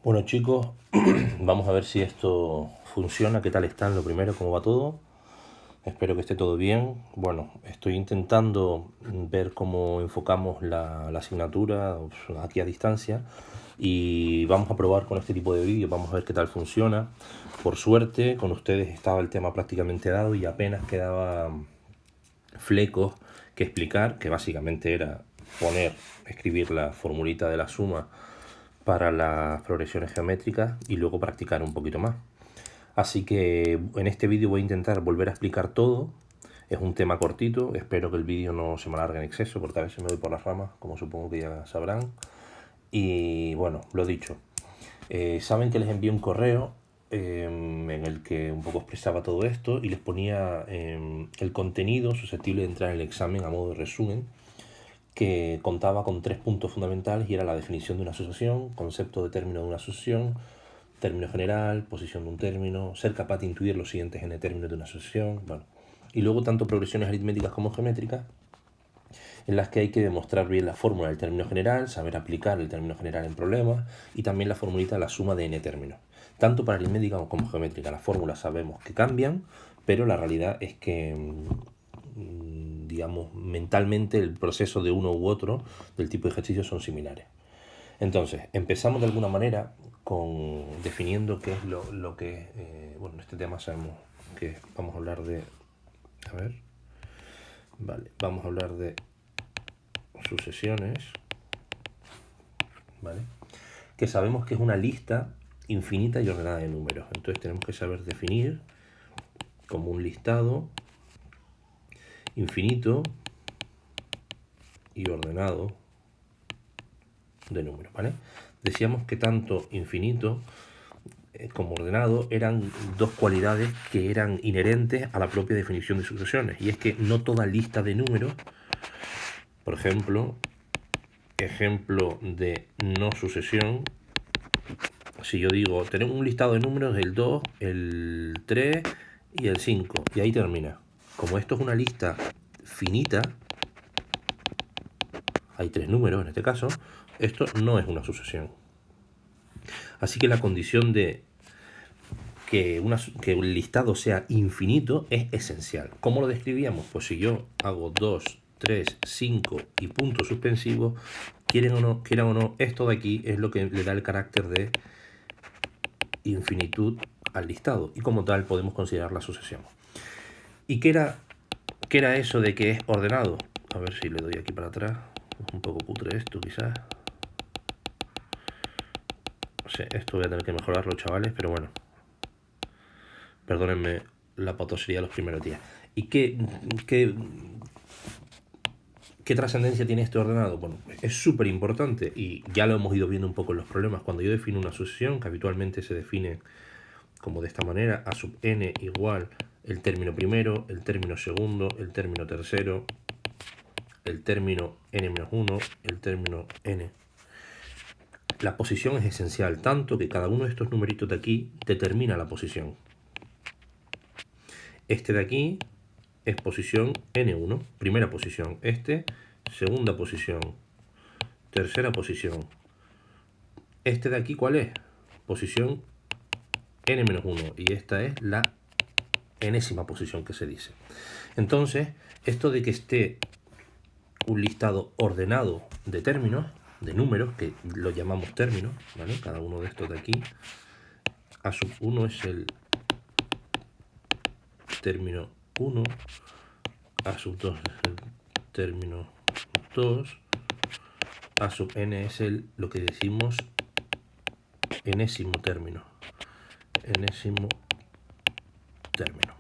Bueno chicos, vamos a ver si esto funciona, qué tal están, lo primero, cómo va todo. Espero que esté todo bien. Bueno, estoy intentando ver cómo enfocamos la asignatura aquí a distancia y vamos a probar con este tipo de vídeos, vamos a ver qué tal funciona. Por suerte, con ustedes estaba el tema prácticamente dado y apenas quedaba flecos que explicar, que básicamente era escribir la formulita de la suma para las progresiones geométricas y luego practicar un poquito más. Así que en este vídeo voy a intentar volver a explicar todo. Es un tema cortito, espero que el vídeo no se me alargue en exceso porque a veces me voy por las ramas, como supongo que ya sabrán. Y bueno, lo dicho, saben que les envié un correo en el que un poco expresaba todo esto y les ponía el contenido susceptible de entrar en el examen a modo de resumen, que contaba con 3 puntos fundamentales y era la definición de una asociación, concepto de término de una asociación, término general, posición de un término, ser capaz de intuir los siguientes n términos de una asociación, bueno. Y luego tanto progresiones aritméticas como geométricas, en las que hay que demostrar bien la fórmula del término general, saber aplicar el término general en problemas y también la formulita de la suma de n términos. Tanto para aritmética como geométrica, las fórmulas sabemos que cambian, pero la realidad es que digamos, mentalmente el proceso de uno u otro del tipo de ejercicio son similares. Entonces, empezamos de alguna manera con definiendo qué es lo que bueno, en este tema sabemos que vamos a hablar de, a ver, vale, vamos a hablar de sucesiones, ¿vale? Que sabemos que es una lista infinita y ordenada de números. Entonces tenemos que saber definir como un listado infinito y ordenado de números, ¿vale? Decíamos que tanto infinito como ordenado eran dos cualidades que eran inherentes a la propia definición de sucesiones. Y es que no toda lista de números, por ejemplo de no sucesión, si yo digo, tenemos un listado de números el 2, el 3 y el 5, y ahí termina. Como esto es una lista finita, hay 3 números en este caso, esto no es una sucesión. Así que la condición de que un listado sea infinito es esencial. ¿Cómo lo describíamos? Pues si yo hago 2, 3, 5 y puntos suspensivos, quieran o no, esto de aquí es lo que le da el carácter de infinitud al listado y como tal podemos considerar la sucesión. ¿Y qué era eso de que es ordenado? A ver si le doy aquí para atrás. Es un poco cutre esto quizás. O sea, esto voy a tener que mejorarlo, chavales, pero bueno. Perdónenme la patosería de los primeros días. ¿Y qué trascendencia tiene este ordenado? Bueno, es súper importante y ya lo hemos ido viendo un poco en los problemas. Cuando yo defino una sucesión, que habitualmente se define como de esta manera, a sub n igual el término primero, el término segundo, el término tercero, el término n-1, el término n. La posición es esencial, tanto que cada uno de estos numeritos de aquí determina la posición. Este de aquí es posición n1, primera posición. Este, segunda posición, tercera posición. Este de aquí, ¿cuál es? Posición n-1, y esta es la enésima posición que se dice. Entonces, esto de que esté un listado ordenado de términos, de números, que lo llamamos términos, ¿vale? Cada uno de estos de aquí, a sub 1 es el término 1, a sub 2 es el término 2, a sub n es lo que decimos enésimo término,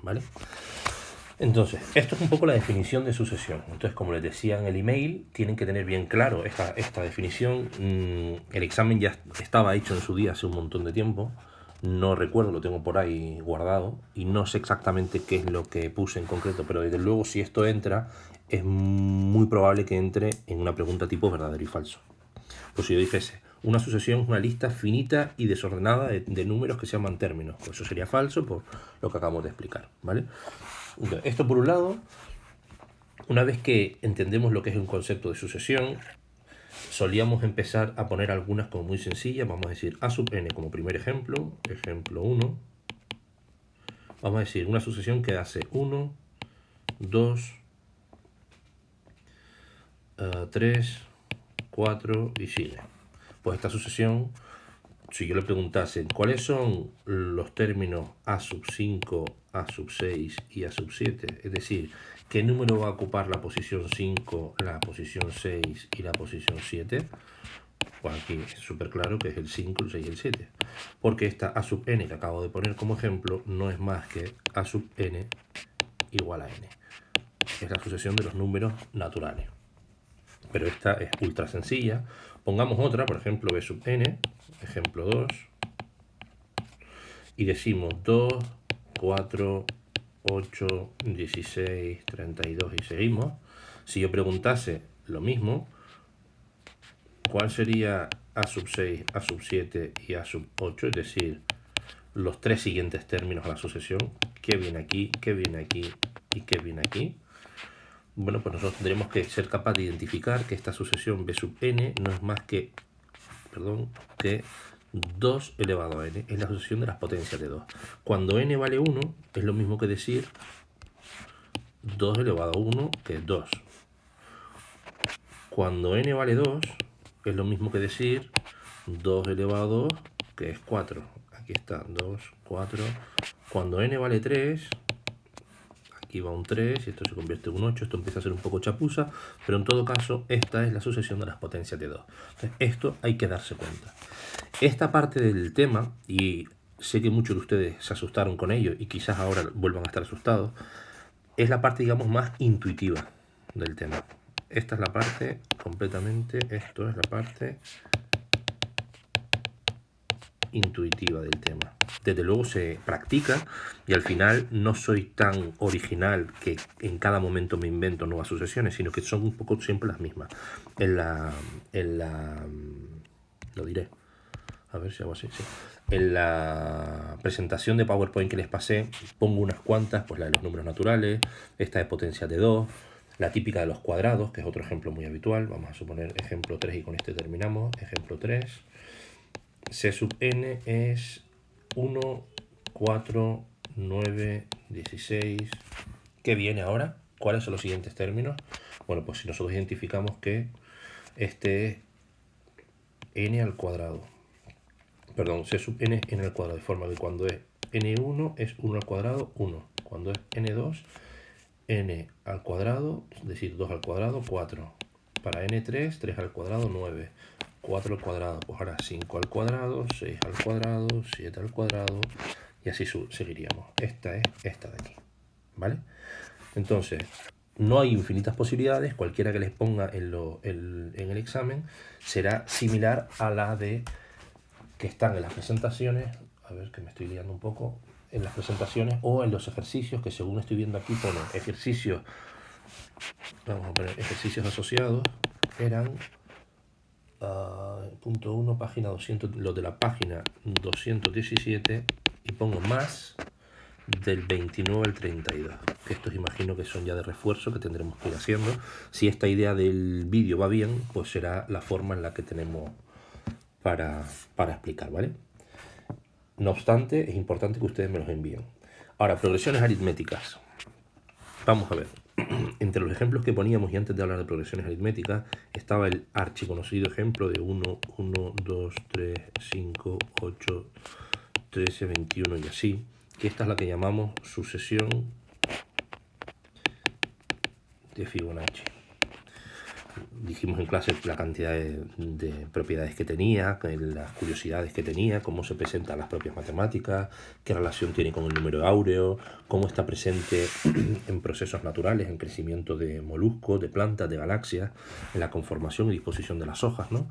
¿vale? Entonces, esto es un poco la definición de sucesión. Entonces, como les decía en el email, tienen que tener bien claro esta definición. El examen ya estaba hecho en su día hace un montón de tiempo. No recuerdo, lo tengo por ahí guardado. Y no sé exactamente qué es lo que puse en concreto, pero desde luego si esto entra, es muy probable que entre en una pregunta tipo verdadero y falso. Pues si yo dijese, una sucesión es una lista finita y desordenada de números que se llaman términos. Pues eso sería falso por lo que acabamos de explicar, ¿vale? Entonces, esto por un lado. Una vez que entendemos lo que es un concepto de sucesión, solíamos empezar a poner algunas como muy sencillas. Vamos a decir a sub n como primer ejemplo, ejemplo 1. Vamos a decir una sucesión que hace 1, 2, 3, 4 y sigue. Pues esta sucesión, si yo le preguntase cuáles son los términos a sub 5, a sub 6 y a sub 7, es decir, qué número va a ocupar la posición 5, la posición 6 y la posición 7, pues aquí es súper claro que es el 5, el 6 y el 7. Porque esta a sub n que acabo de poner como ejemplo no es más que a sub n igual a n. Es la sucesión de los números naturales. Pero esta es ultra sencilla. Pongamos otra, por ejemplo, b sub n, ejemplo 2, y decimos 2, 4, 8, 16, 32 y seguimos. Si yo preguntase lo mismo, ¿cuál sería a sub 6, a sub 7 y a sub 8? Es decir, los tres siguientes términos a la sucesión. ¿Qué viene aquí? ¿Qué viene aquí? ¿Y qué viene aquí? Bueno, pues nosotros tendremos que ser capaces de identificar que esta sucesión b sub n no es más que, que 2 elevado a n. Es la sucesión de las potencias de 2. Cuando n vale 1, es lo mismo que decir 2 elevado a 1, que es 2. Cuando n vale 2, es lo mismo que decir 2 elevado a 2, que es 4. Aquí está, 2, 4. Cuando n vale 3... aquí va un 3 y esto se convierte en un 8, esto empieza a ser un poco chapuza, pero en todo caso esta es la sucesión de las potencias de 2. Entonces, esto hay que darse cuenta. Esta parte del tema, y sé que muchos de ustedes se asustaron con ello y quizás ahora vuelvan a estar asustados, es la parte, digamos, más intuitiva del tema. Esta es la parte completamente, esto es la parte intuitiva del tema. Desde luego se practica y al final no soy tan original que en cada momento me invento nuevas sucesiones, sino que son un poco siempre las mismas. Lo diré, a ver si hago así, sí. En la presentación de PowerPoint que les pasé pongo unas cuantas, pues la de los números naturales, esta de potencia de 2, la típica de los cuadrados, que es otro ejemplo muy habitual. Vamos a suponer ejemplo 3 y con este terminamos. Ejemplo 3. C sub n es 1, 4, 9, 16. ¿Qué viene ahora? ¿Cuáles son los siguientes términos? Bueno, pues si nosotros identificamos que este es n al cuadrado. Perdón, C sub n es n al cuadrado, de forma que cuando es n1 es 1 al cuadrado, 1. Cuando es n2, n al cuadrado, es decir, 2 al cuadrado, 4. Para n3, 3 al cuadrado, 9. 4 al cuadrado, pues ahora 5 al cuadrado, 6 al cuadrado, 7 al cuadrado, y así seguiríamos. Esta es esta de aquí, ¿vale? Entonces, no hay infinitas posibilidades, cualquiera que les ponga en el examen será similar a la de que están en las presentaciones, a ver que me estoy liando un poco, en las presentaciones o en los ejercicios, que según estoy viendo aquí ponen ejercicios, vamos a poner ejercicios asociados, eran... punto 1, página 200, lo de la página 217, y pongo más del 29 al 32. Estos imagino que son ya de refuerzo que tendremos que ir haciendo. Si esta idea del vídeo va bien, pues será la forma en la que tenemos para explicar, ¿vale? No obstante, es importante que ustedes me los envíen. Ahora, progresiones aritméticas. Vamos a ver. Entre los ejemplos que poníamos y antes de hablar de progresiones aritméticas estaba el archiconocido ejemplo de 1, 1, 2, 3, 5, 8, 13, 21 y así, que esta es la que llamamos sucesión de Fibonacci. Dijimos en clase la cantidad de propiedades que tenía, las curiosidades que tenía, cómo se presentan las propias matemáticas, qué relación tiene con el número áureo, cómo está presente en procesos naturales, en crecimiento de moluscos, de plantas, de galaxias, en la conformación y disposición de las hojas, ¿no?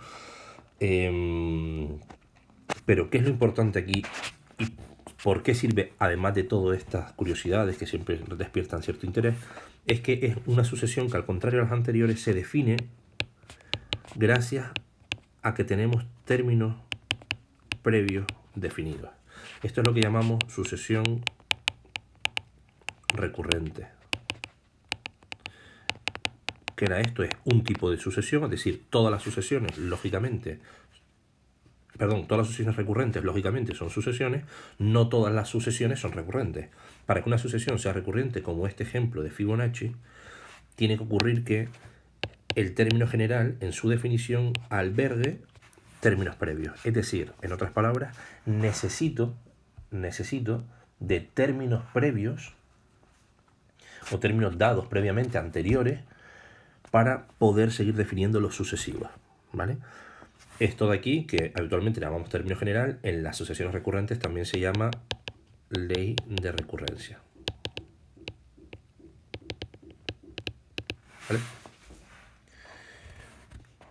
Pero ¿qué es lo importante aquí? ¿Y por qué sirve, además de todas estas curiosidades que siempre despiertan cierto interés? Es que es una sucesión que, al contrario a las anteriores, se define gracias a que tenemos términos previos definidos. Esto es lo que llamamos sucesión recurrente. que era esto, es un tipo de sucesión, es decir, todas las sucesiones, lógicamente, todas las sucesiones recurrentes, lógicamente, son sucesiones, no todas las sucesiones son recurrentes. Para que una sucesión sea recurrente, como este ejemplo de Fibonacci, tiene que ocurrir que el término general, en su definición, albergue términos previos. Es decir, en otras palabras, necesito de términos previos o términos dados previamente anteriores para poder seguir definiendo los sucesivos, ¿vale? Esto de aquí, que habitualmente le llamamos término general, en las sucesiones recurrentes también se llama ley de recurrencia, ¿vale?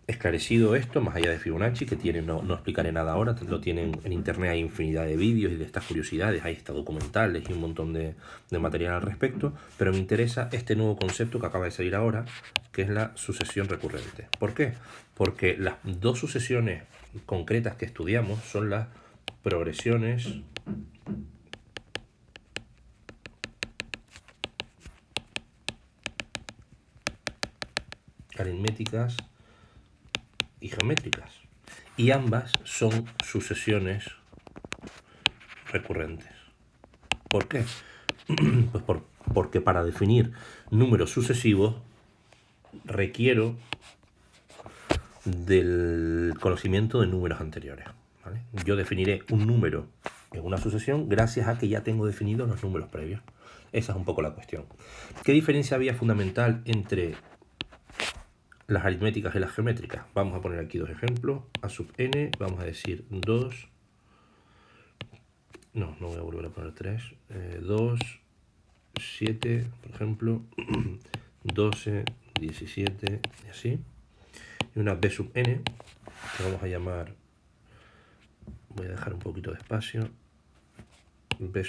Esclarecido esto, más allá de Fibonacci, que tiene, no explicaré nada ahora, lo tienen en internet, hay infinidad de vídeos y de estas curiosidades, hay hasta documentales y un montón de material al respecto, pero me interesa este nuevo concepto que acaba de salir ahora, que es la sucesión recurrente. ¿Por qué? Porque las dos sucesiones concretas que estudiamos son las progresiones aritméticas y geométricas, y ambas son sucesiones recurrentes. ¿Por qué? Pues porque para definir números sucesivos requiero del conocimiento de números anteriores, ¿vale? Yo definiré un número en una sucesión gracias a que ya tengo definidos los números previos. Esa es un poco la cuestión. ¿Qué diferencia había fundamental entre las aritméticas y las geométricas? Vamos a poner aquí dos ejemplos. A sub n, vamos a decir 2. No voy a volver a poner 3. 2, 7, por ejemplo. 12, 17 y así. Y una b sub n, que vamos a llamar, voy a dejar un poquito de espacio, b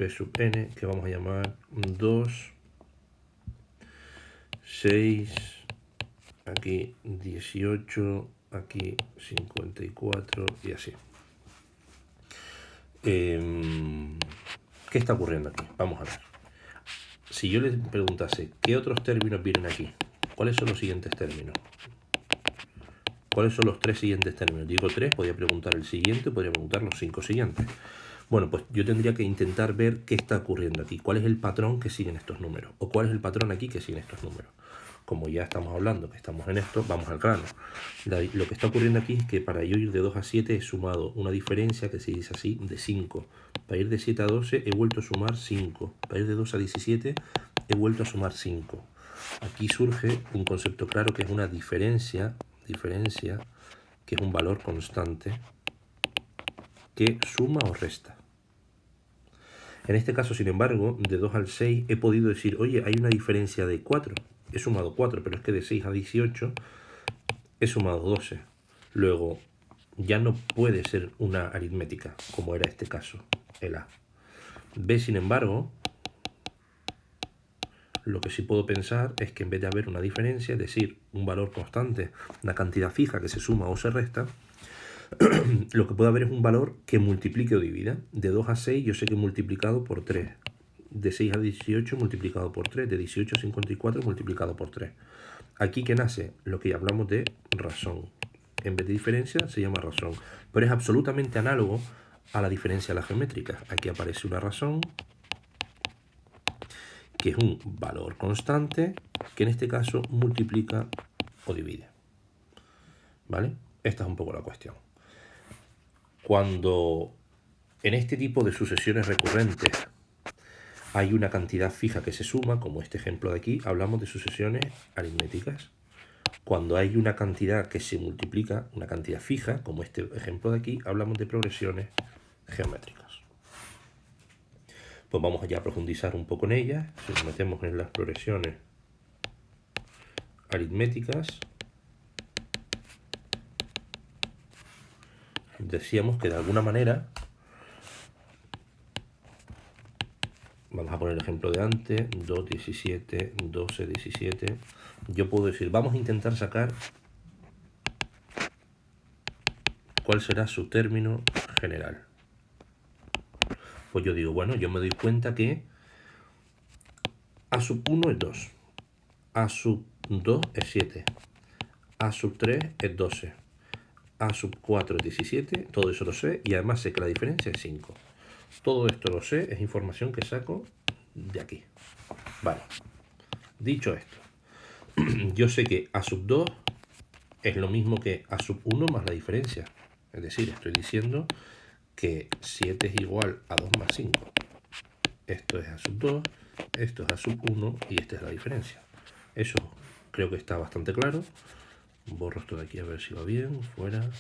sub n, que vamos a llamar 2, 6, aquí 18, aquí 54 y así. ¿Qué está ocurriendo aquí? Vamos a ver. Si yo les preguntase, ¿qué otros términos vienen aquí? ¿Cuáles son los siguientes términos? ¿Cuáles son los 3 siguientes términos? Digo 3, podría preguntar el siguiente, podría preguntar los 5 siguientes. Bueno, pues yo tendría que intentar ver qué está ocurriendo aquí. ¿Cuál es el patrón que siguen estos números? ¿O cuál es el patrón aquí que siguen estos números? Como ya estamos hablando, que estamos en esto, vamos al grano. Lo que está ocurriendo aquí es que para yo ir de 2 a 7 he sumado una diferencia que se dice así, de 5. Para ir de 7 a 12 he vuelto a sumar 5. Para ir de 2 a 17 he vuelto a sumar 5. Aquí surge un concepto claro que es una diferencia, que es un valor constante que suma o resta. En este caso, sin embargo, de 2 al 6 he podido decir, oye, hay una diferencia de 4. He sumado 4, pero es que de 6 a 18 he sumado 12. Luego, ya no puede ser una aritmética, como era este caso, el A. B, sin embargo, lo que sí puedo pensar es que en vez de haber una diferencia, es decir, un valor constante, una cantidad fija que se suma o se resta, lo que puede haber es un valor que multiplique o divida. De 2 a 6 yo sé que he multiplicado por 3. De 6 a 18 multiplicado por 3. De 18 a 54 multiplicado por 3. Aquí que nace lo que hablamos de razón. En vez de diferencia se llama razón. Pero es absolutamente análogo a la diferencia de la geométrica. Aquí aparece una razón, que es un valor constante, que en este caso multiplica o divide. ¿Vale? Esta es un poco la cuestión. Cuando en este tipo de sucesiones recurrentes hay una cantidad fija que se suma, como este ejemplo de aquí, hablamos de sucesiones aritméticas. Cuando hay una cantidad que se multiplica, una cantidad fija, como este ejemplo de aquí, hablamos de progresiones geométricas. Pues vamos ya a profundizar un poco en ellas. Si nos metemos en las progresiones aritméticas, decíamos que de alguna manera, vamos a poner el ejemplo de antes, 2, 17, 12, 17, yo puedo decir, vamos a intentar sacar cuál será su término general. Pues yo digo, bueno, yo me doy cuenta que A sub 1 es 2, A sub 2 es 7, A sub 3 es 12, A sub 4 es 17, todo eso lo sé y además sé que la diferencia es 5. Todo esto lo sé, es información que saco de aquí. Vale, dicho esto, yo sé que A sub 2 es lo mismo que A sub 1 más la diferencia. Es decir, estoy diciendo que 7 es igual a 2 más 5. Esto es A sub 2, esto es A sub 1 y esta es la diferencia. Eso creo que está bastante claro. Borro esto de aquí a ver si va bien, fuera.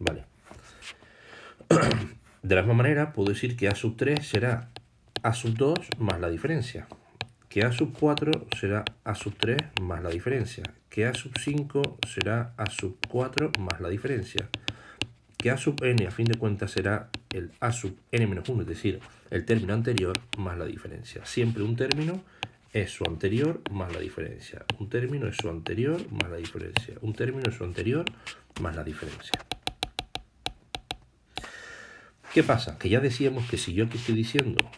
Vale. De la misma manera puedo decir que A sub 3 será A sub 2 más la diferencia. Que A sub 4 será A sub 3 más la diferencia. Que A sub 5 será A sub 4 más la diferencia. Que A sub n a fin de cuentas será el A sub n-1, es decir, el término anterior más la diferencia. Siempre un término es su anterior más la diferencia. Un término es su anterior más la diferencia. Un término es su anterior más la diferencia. ¿Qué pasa? Que ya decíamos que si yo aquí estoy diciendo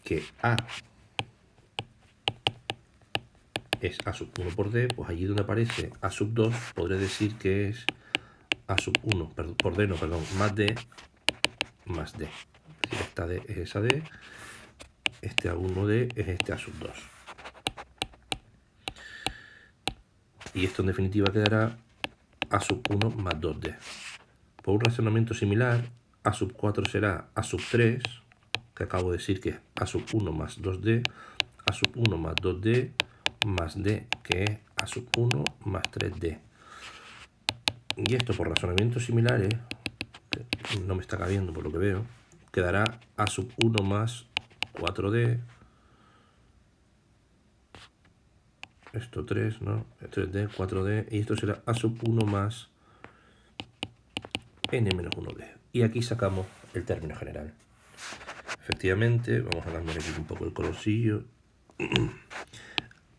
que A es A sub 1 por D, pues allí donde aparece A sub 2 podré decir que es A sub 1 por D, no, perdón, más D más D. Es decir, esta D es esa D, este A1D es este A sub 2. Y esto en definitiva quedará A sub 1 más 2D. Por un razonamiento similar, A sub 4 será A sub 3, que acabo de decir que es A sub 1 más 2D, A sub 1 más 2D más D, que es A sub 1 más 3D. Y esto por razonamientos similares, no me está cabiendo por lo que veo, quedará A sub 1 más 4D, esto 3, ¿no? 3D, 4D, y esto será A sub 1 más n-1D. Y aquí sacamos el término general. Efectivamente, vamos a cambiar aquí un poco el colorcillo.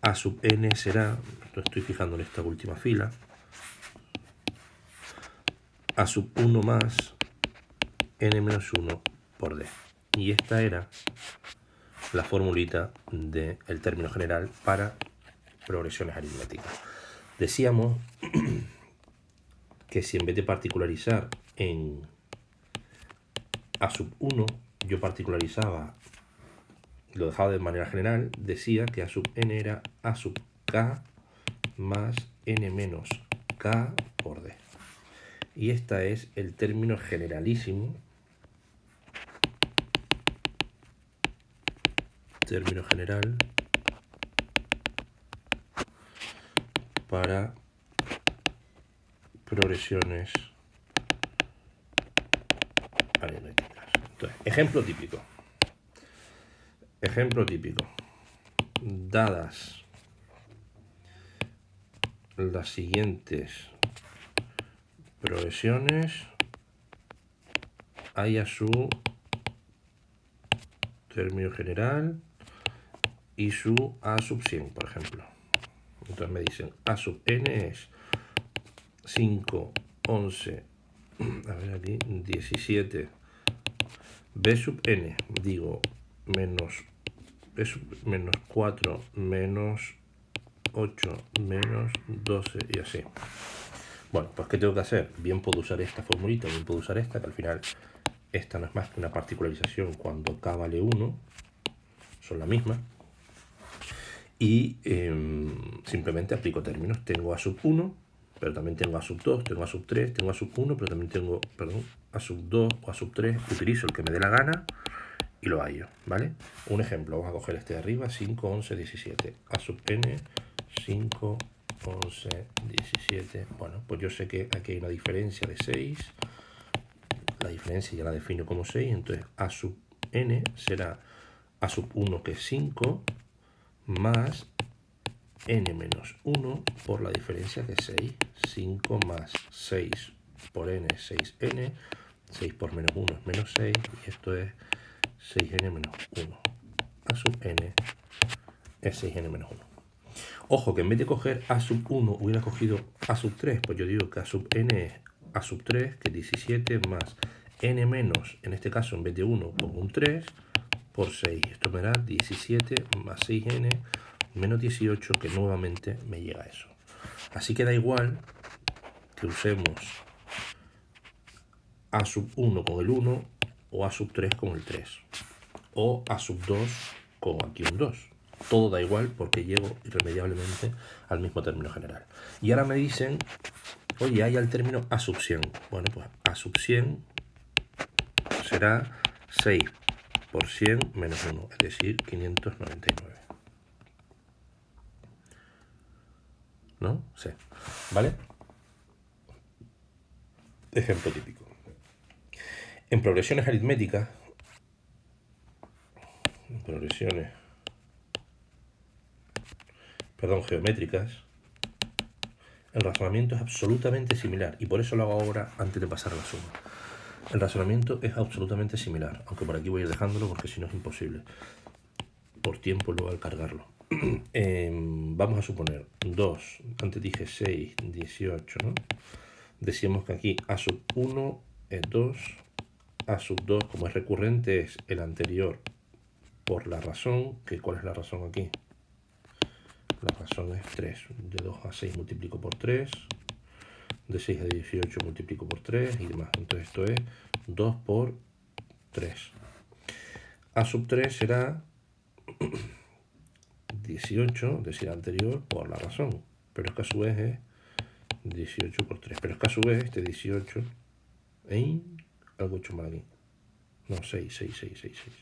A sub n será, lo estoy fijando en esta última fila, A sub 1 más n-1 por d. Y esta era la formulita del término general para progresiones aritméticas. Decíamos que si en vez de particularizar en A sub 1, yo particularizaba, lo dejaba de manera general, decía que A sub n era A sub k más n menos k por d. Y esta es el término generalísimo, término general para progresiones aritméticas. Entonces, ejemplo típico. Ejemplo típico. Dadas las siguientes progresiones, hay a su término general y su A sub 100, por ejemplo. Entonces me dicen A sub n es 5, 11, a ver aquí, 17, B sub n, digo, menos 4, menos 8, menos 12 y así. Bueno, pues ¿qué tengo que hacer? Bien puedo usar esta formulita, bien puedo usar esta, que al final esta no es más que una particularización cuando k vale 1, son la misma. Y simplemente aplico términos. Tengo A sub 1, pero también tengo A sub 2, tengo A sub 3, tengo A sub 1, pero también tengo, A sub 2 o A sub 3. Utilizo el que me dé la gana y lo hallo, ¿vale? Un ejemplo, vamos a coger este de arriba, 5, 11, 17. A sub n, 5, 11, 17. Bueno, pues yo sé que aquí hay una diferencia de 6. La diferencia ya la defino como 6. Entonces A sub n será A sub 1, que es 5, más n menos 1 por la diferencia que es 6. 5 más 6 por n es 6n. 6 por menos 1 es menos 6. Y esto es 6n menos 1. A sub n es 6n menos 1. Ojo, que en vez de coger A sub 1 hubiera cogido A sub 3. Pues yo digo que A sub n es A sub 3, que es 17, más n menos, en este caso en vez de 1 pongo un 3, por 6. Esto me da 17 más 6n menos 18, que nuevamente me llega a eso. Así que da igual que usemos a sub 1 con el 1 o a sub 3 con el 3 o a sub 2 con aquí un 2. Todo da igual porque llego irremediablemente al mismo término general. Y ahora me dicen, oye, hay al término a sub 100. Bueno, pues a sub 100 será 6 por 100 menos 1, es decir, 599. ¿No? Sí. ¿Vale? Ejemplo típico. En progresiones aritméticas, geométricas, el razonamiento es absolutamente similar, y por eso lo hago ahora antes de pasar a la suma. El razonamiento es absolutamente similar, aunque por aquí voy a ir dejándolo porque si no es imposible por tiempo luego al cargarlo. Vamos a suponer 2, antes dije 6, 18, ¿no? Decíamos que aquí a sub 1 es 2, a sub 2 como es recurrente es el anterior por la razón, que ¿cuál es la razón aquí? La razón es 3, de 2 a 6 multiplico por 3, de 6 a 18 multiplico por 3 y demás. Entonces esto es 2 por 3. A sub 3 será 18, es decir, anterior por la razón. Pero es que a su vez es 18 por 3. Pero es que a su vez este 18... algo hecho mal aquí. No, 6, 6, 6, 6, 6.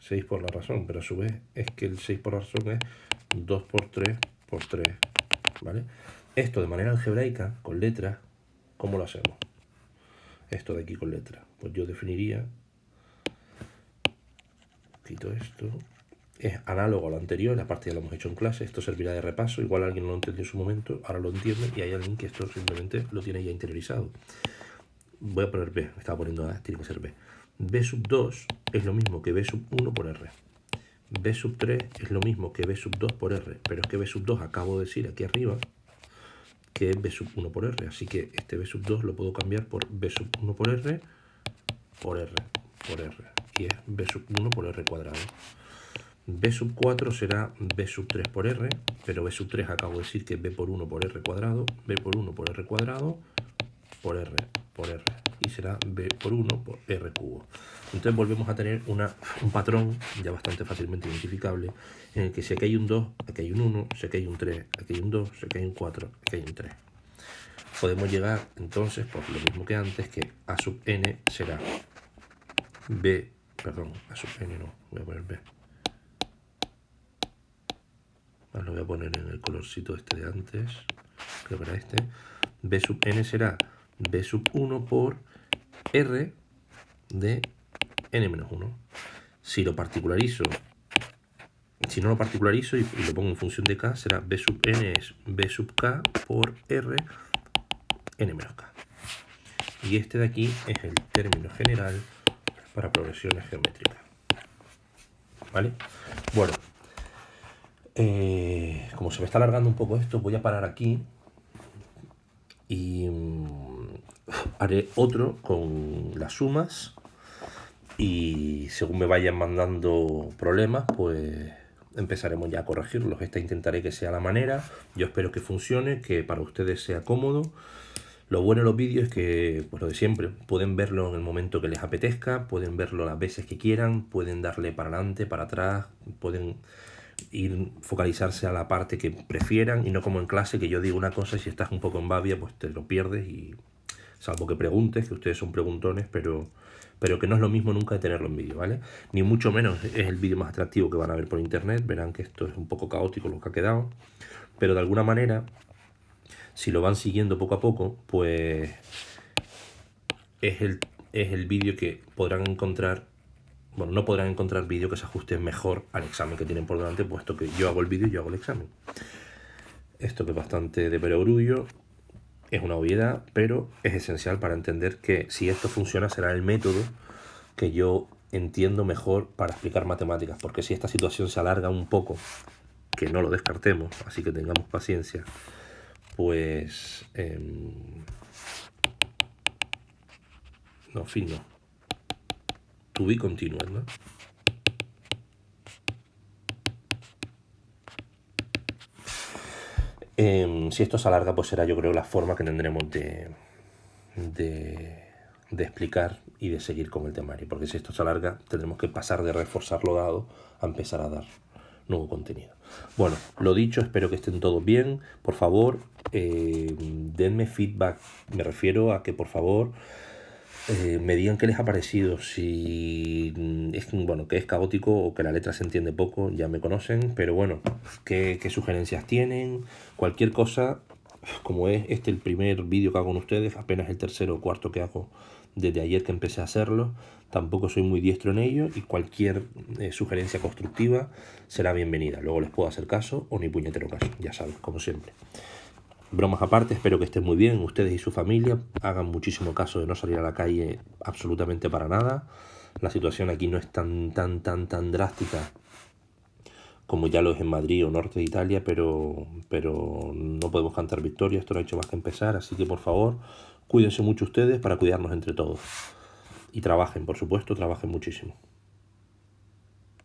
6 por la razón, pero a su vez es que el 6 por la razón es 2 por 3 por 3, ¿vale? Esto de manera algebraica, con letras, ¿cómo lo hacemos? Esto de aquí con letras, pues yo definiría, quito esto, es análogo a lo anterior, aparte ya lo hemos hecho en clase, esto servirá de repaso, igual alguien no lo entendió en su momento, ahora lo entiende y hay alguien que esto simplemente lo tiene ya interiorizado. Voy a poner B, me estaba poniendo A, tiene que ser B. B sub 2 es lo mismo que B sub 1 por R. B sub 3 es lo mismo que B sub 2 por R, pero es que B sub 2 acabo de decir aquí arriba que es B sub 1 por R, así que este B sub 2 lo puedo cambiar por B sub 1 por R, por R, por R, y es B sub 1 por R cuadrado. B sub 4 será B sub 3 por R, pero B sub 3 acabo de decir que es B por 1 por R cuadrado, B por 1 por R cuadrado, por R, y será B por 1 por R cubo. Entonces volvemos a tener un patrón ya bastante fácilmente identificable, en el que si aquí hay un 2, aquí hay un 1, si aquí hay un 3, aquí hay un 2, si aquí hay un 4, aquí hay un 3. Podemos llegar entonces, por lo mismo que antes, que A sub n será B, perdón, A sub n no, voy a poner B. Lo voy a poner en el colorcito este de antes, creo que era este. B sub n será B sub 1 por R de n-1. Si lo particularizo, si no lo particularizo y lo pongo en función de k, será B sub n es B sub k por R n-k. Y este de aquí es el término general para progresiones geométricas. ¿Vale? Bueno, como se me está alargando un poco esto, voy a parar aquí y haré otro con las sumas, y según me vayan mandando problemas, pues empezaremos ya a corregirlos. Esta intentaré que sea la manera, yo espero que funcione, que para ustedes sea cómodo. Lo bueno de los vídeos es que, pues lo de siempre, pueden verlo en el momento que les apetezca, pueden verlo las veces que quieran, pueden darle para adelante, para atrás, pueden focalizarse a la parte que prefieran, y no como en clase que yo digo una cosa y si estás un poco en babia pues te lo pierdes, y salvo que preguntes, que ustedes son preguntones, pero que no es lo mismo nunca de tenerlo en vídeo, ¿vale? Ni mucho menos es el vídeo más atractivo que van a ver por internet. Verán que esto es un poco caótico lo que ha quedado, pero de alguna manera, si lo van siguiendo poco a poco, pues es el vídeo que podrán encontrar. Bueno, no podrán encontrar vídeo que se ajuste mejor al examen que tienen por delante, puesto que yo hago el vídeo y yo hago el examen. Esto que es bastante de perogrullo, es una obviedad, pero es esencial para entender que si esto funciona será el método que yo entiendo mejor para explicar matemáticas, porque si esta situación se alarga un poco, que no lo descartemos, así que tengamos paciencia, pues No, fin no. To be continued, ¿no? Si esto se alarga, pues será, yo creo, la forma que tendremos de explicar y de seguir con el temario. Porque si esto se alarga, tendremos que pasar de reforzar lo dado a empezar a dar nuevo contenido. Bueno, lo dicho, espero que estén todos bien. Por favor, denme feedback. Me refiero a que, por favor, me digan qué les ha parecido. Si es, bueno, que es caótico o que la letra se entiende poco, ya me conocen. Pero bueno, qué sugerencias tienen. Cualquier cosa, como es este el primer vídeo que hago con ustedes, apenas el tercero o cuarto que hago desde ayer que empecé a hacerlo, tampoco soy muy diestro en ello y cualquier sugerencia constructiva será bienvenida. Luego les puedo hacer caso o ni puñetero caso, ya saben, como siempre. Bromas aparte, espero que estén muy bien, ustedes y su familia. Hagan muchísimo caso de no salir a la calle absolutamente para nada. La situación aquí no es tan drástica como ya lo es en Madrid o norte de Italia, pero no podemos cantar victoria, esto no ha hecho más que empezar, así que por favor, cuídense mucho ustedes para cuidarnos entre todos. Y trabajen, por supuesto, trabajen muchísimo.